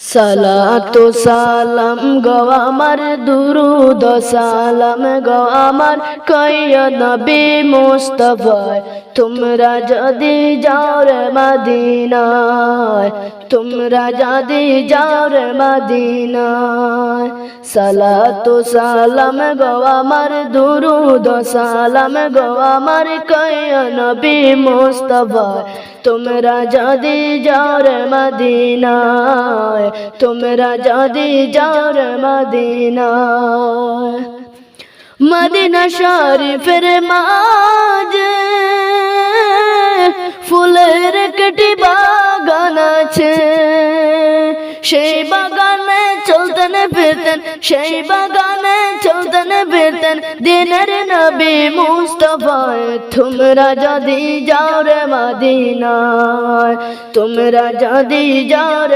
সালাতু সালাম গো আমার দুরুদ সালাম গো আমার কইয়া নবী মুস্তাফায় তোমরা যদি যাও রে মদিনায় তোমরা যদি যাও রে মদিনায় সালাতু সালাম গো আমার দুরুদ সালাম গো আমার কইয়া নবী মুস্তাফায় তোমরা যদি যাও রে মদিনায় তোমরা যদি যাও রে মদিনায় মদিনা শরীফের মাঝে ফুলের একটি বাগান আছে সেই বাগানে চলতেন ফিরতেন সেই বাগানে চলতেন ফিরতেন দিনের নবী মুস্তাফায় তোমরা যদি যাও রে মদিনায় তোমরা যদি যাও